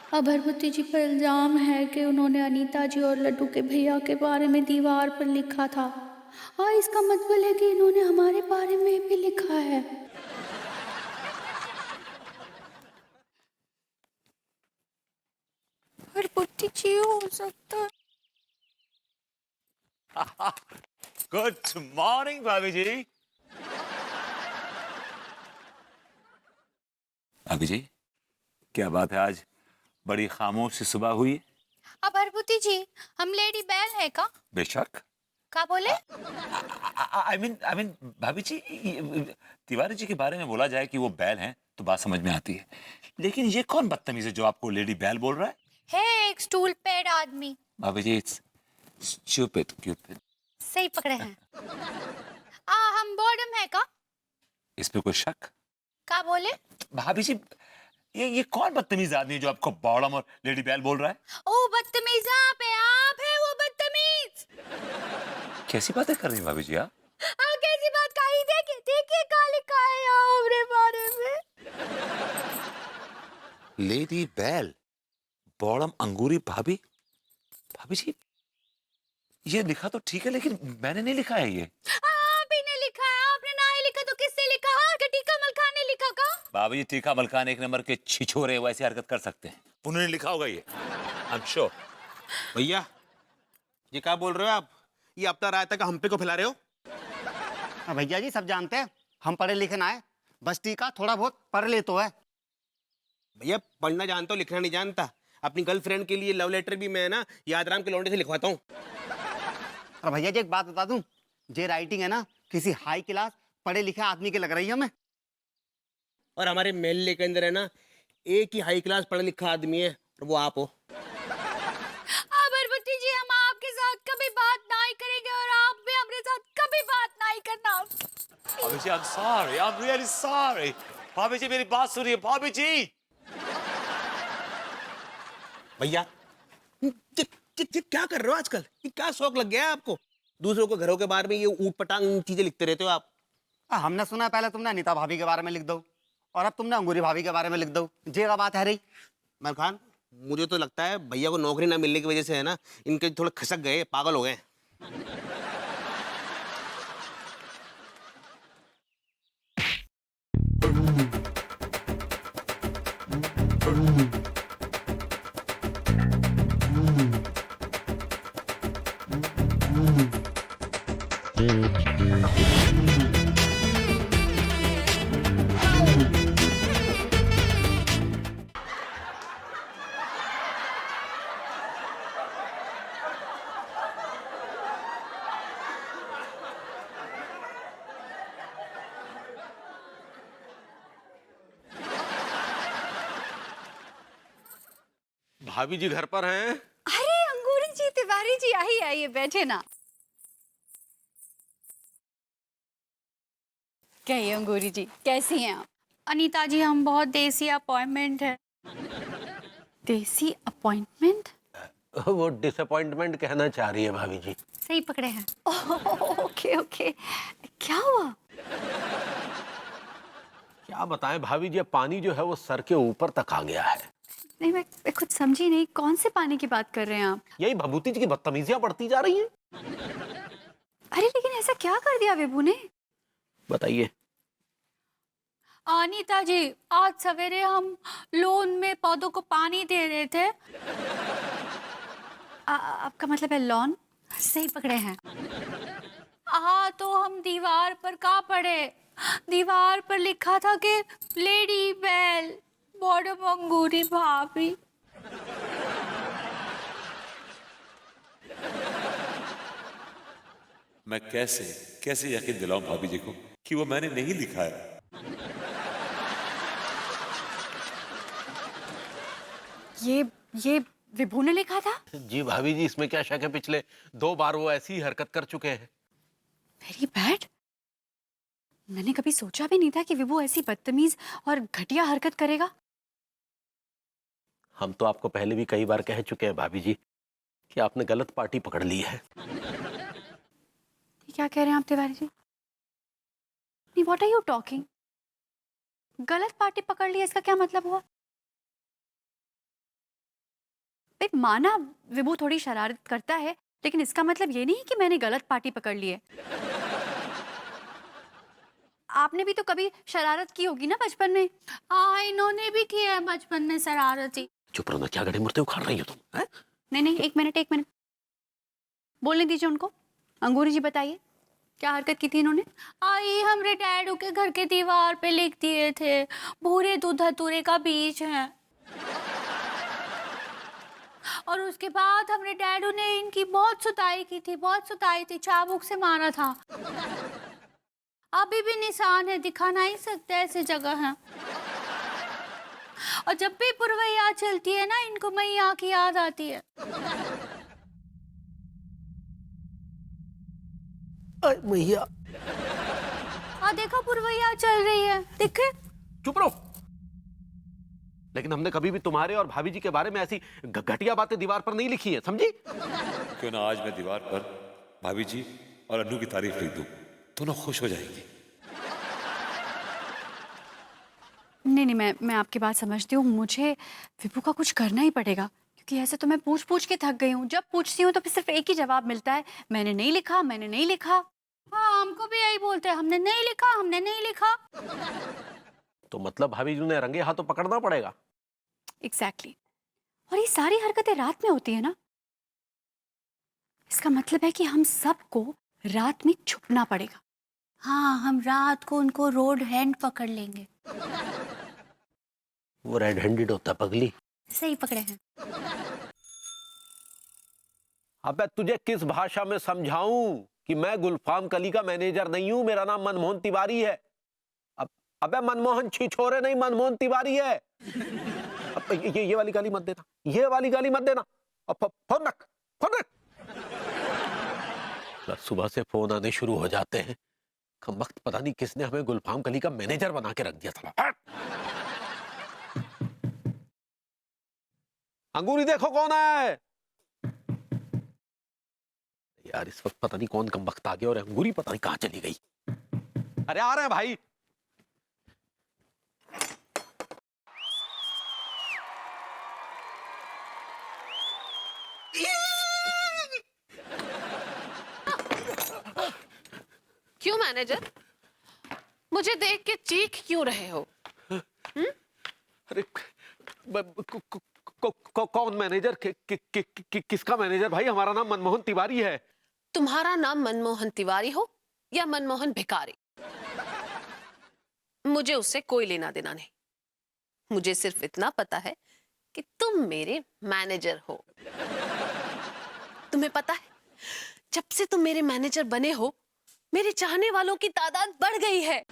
अभरभुती जी पर इल्ज़ाम है कि उन्होंने अनीता जी और लड्डू के भैया के बारे में दीवार पर लिखा था। हाँ, इसका मतलब है कि इन्होंने हमारे बारे में भी लिखा है। अभरभुती जी हो सकता है। गुड मॉर्निंग भाभी जी। भाभी जी, क्या बात है, आज बड़ी खामोश सी सुबह हुई। अभरभुती जी, हम लेडी बैल है का? बेशक। का बोले? आई मीन भाभी जी, तिवारी जी के बारे में बोला जाए कि वो बैल हैं तो बात समझ में आती है, लेकिन ये कौन बदतमीज है जो आपको लेडी बैल बोल रहा है? है एक स्टूल पेड़ आदमी। भाभी जी, इट्स स्टूपिड क्यूपिड। सही पकड़े हैं। हम बॉर्डम है का? इस पे कोई शक? का बोले? भाभी जी, ये कौन बदतमीज आदमी है जो आपको बॉडम और लेडी बैल बोल रहा है? ओ बदतमीज आप है वो बदतमीज। कैसी बातें कर रही हैं भाभी जी आप? कैसी बात कही? देखिए देखिए का लिखा है यहाँ हमरे बारे में। लेडी बैल, बॉडम अंगूरी भाभी। भाभी जी, ये लिखा तो ठीक है, लेकिन मैंने नहीं लिखा है ये। आप ही ने लिखा है। आपने ना ही लिखा तो किसने लिखा? हाँ, कि टीका मलखान ने लिखा का? भाभी जी, टीका मलकान एक नंबर के छिछोरे वैसी हरकत कर सकते हैं, उन्होंने लिखा होगा ये, आई एम श्योर। भैया, ये क्या बोल रहे हो आप? ये अपना रायता का हम पे को फैला रहे हो? भैया जी सब जानते हैं हम पढ़े लिखे ना है, बस टीका थोड़ा बहुत पढ़ ले तो है। भैया, पढ़ना जानता हूँ, लिखना नहीं जानता। अपनी गर्लफ्रेंड के लिए लव लेटर भी मैं ना यादराम के लौंडे से लिखवाता हूँ। और भैया जी एक बात बता दूं, जे राइटिंग है ना किसी हाई क्लास पढ़े लिखे आदमी की लग रही है हमें। और हमारे मेले के अंदर है ना एक ही हाई क्लास पढ़ा लिखा आदमी है, और वो आप हो। अबरबत्ती जी, हम आपके साथ कभी बात नहीं करेंगे और आप भी हमारे साथ कभी बात नहीं करना। भाभी जी, I am sorry, I am really sorry. भाभी जी, मेरी बात सुनिए भाभी जी। भैया, ये क्या कर रहे हो आजकल? ये क्या शौक लग गया है आपको? दूसरों के घरों के बारे में ये ऊट पटांग चीजें लिखते रहते हो आप। हमने सुना है पहले तुमने अनीता भाभी के बारे में लिख दो और अब तुमने अंगूरी भाभी के बारे में लिख दो, जे का बात है रही। मलखान, मुझे तो लगता है भैया को नौकरी ना मिलने की वजह से है ना इनके थोड़े खसक गए, पागल हो गए। भाभी जी घर पर हैं? अरे अंगूरी जी, तिवारी जी, आइए आइए बैठे ना। कहिए अंगूरी जी, कैसी हैं आप? अनीता जी, हम बहुत देसी अपॉइंटमेंट है। देसी अपॉइंटमेंट? वो डिसअपॉइंटमेंट कहना चाह रही है भाभी जी। सही पकड़े हैं। ओके ओके, क्या हुआ? क्या बताएं भाभी जी, अब पानी जो है वो सर के ऊपर तक आ गया है। नहीं, मैं कुछ समझी नहीं, कौन से पानी की बात कर रहे हैं आप? यही भभूति जी की बदतमीजियां बढ़ती जा रही हैं। अरे लेकिन ऐसा क्या कर दिया विभू ने? बताइए। अनीता जी, आज सवेरे हम लोन में पौधों को पानी दे रहे थे। आपका मतलब है लॉन? सही पकड़े हैं। हाँ, तो हम दीवार पर का पढ़े? दीवार पर लिखा था कि लेडी बेल, बॉडम अंगूरी भाभी। मैं कैसे कैसे यकीन दिलाऊं भाभी जी को कि वो मैंने नहीं लिखा है? ये विभू ने लिखा था? जी भाभी जी, इसमें क्या शक है, पिछले 2 बार वो ऐसी ही हरकत कर चुके हैं। Very bad. मैंने कभी सोचा भी नहीं था कि विभू ऐसी बदतमीज और घटिया हरकत करेगा। हम तो आपको पहले भी कई बार कह चुके हैं भाभी जी कि आपने गलत पार्टी पकड़ ली है। ये क्या कह रहे हैं आप तिवारी जी? नहीं, व्हाट आर यू टॉकिंग? गलत पार्टी पकड़ ली, इसका क्या मतलब हुआ? भाई माना विभू थोड़ी शरारत करता है, लेकिन इसका मतलब ये नहीं कि मैंने गलत पार्टी पकड़ ली है। आपने भी तो कभी शरारत की होगी ना बचपन में। हाँ, इन्होंने भी की है बचपन में शरारत ही। चुप रहो ना, क्या गड़े मुर्ते उखाड़ रही हो तुम? हैं? नहीं, एक मिनट बोलने दीजिए उनको। अंगूरी जी बताइए, क्या हरकत की थी इन्होंने? आई हमरे डैडू के घर के दीवार पे लिख दिए थे, भूरे दूध धतूरे का बीज है। और उसके बाद हमरे डैडू ने इनकी बहुत सुताई की थी, बहुत सुताई थी, चाबुक से मारा था। अभी भी निशान है, दिखा नहीं सकते, ऐसी जगह है। और जब भी पुरवैया चलती है ना, इनको मैया की याद आती है। मैया, देखो पुरवैया चल रही है, दिखे? चुप रहो। लेकिन हमने कभी भी तुम्हारे और भाभी जी के बारे में ऐसी घटिया बातें दीवार पर नहीं लिखी है, समझी? क्यों ना आज मैं दीवार पर भाभी जी और अन्नू की तारीफ लिख दूं, दोनों खुश हो जाएंगी। नहीं, मैं आपकी बात समझती हूँ। मुझे विभू का कुछ करना ही पड़ेगा, क्योंकि ऐसे तो मैं पूछ के थक गई हूँ। जब पूछती हूँ तो फिर सिर्फ एक ही जवाब मिलता है, मैंने नहीं लिखा, मैंने नहीं लिखा। हाँ, हमको भी यही बोलते हैं, हमने नहीं लिखा, हमने नहीं लिखा। तो मतलब भाभी जी ने रंगे हाथों पकड़ना पड़ेगा। एग्जैक्टली। और ये सारी हरकतें रात में होती है ना, इसका मतलब है कि हम सबको रात में छुपना पड़ेगा। हाँ, हम रात को उनको रोड हैंड पकड़ लेंगे। वो रेड हैंडेड होता पगली। सही पकड़े हैं। अबे तुझे किस भाषा में समझाऊं कि मैं गुलफाम कली का मैनेजर नहीं हूं, मेरा नाम मनमोहन तिवारी है। अबे मनमोहन छिछोरे नहीं, मनमोहन तिवारी है। अब ये वाली गाली मत देना, ये वाली गाली मत देना। अब फोन रख, फोन रख। सुबह से फोन आने शुरू हो जाते हैं। कम वक्त पता नहीं किसने हमें गुलफाम कली का मैनेजर बना के रख दिया था। अंगूरी देखो कौन है यार। इस वक्त पता नहीं कौन कम वक्त आ गया और अंगूरी पता नहीं कहां चली गई। अरे आ रहे हैं भाई। क्यों मैनेजर, मुझे देख के चीख क्यों रहे हो? अरे कौन मैनेजर? किसका मैनेजर भाई? हमारा नाम मनमोहन तिवारी है। तुम्हारा नाम मनमोहन तिवारी हो या मनमोहन भिखारी, मुझे उससे कोई लेना देना नहीं। मुझे सिर्फ इतना पता है कि तुम मेरे मैनेजर हो। तुम्हें पता है, जब से तुम मेरे मैनेजर बने हो, मेरे चाहने वालों की तादाद बढ़ गई है।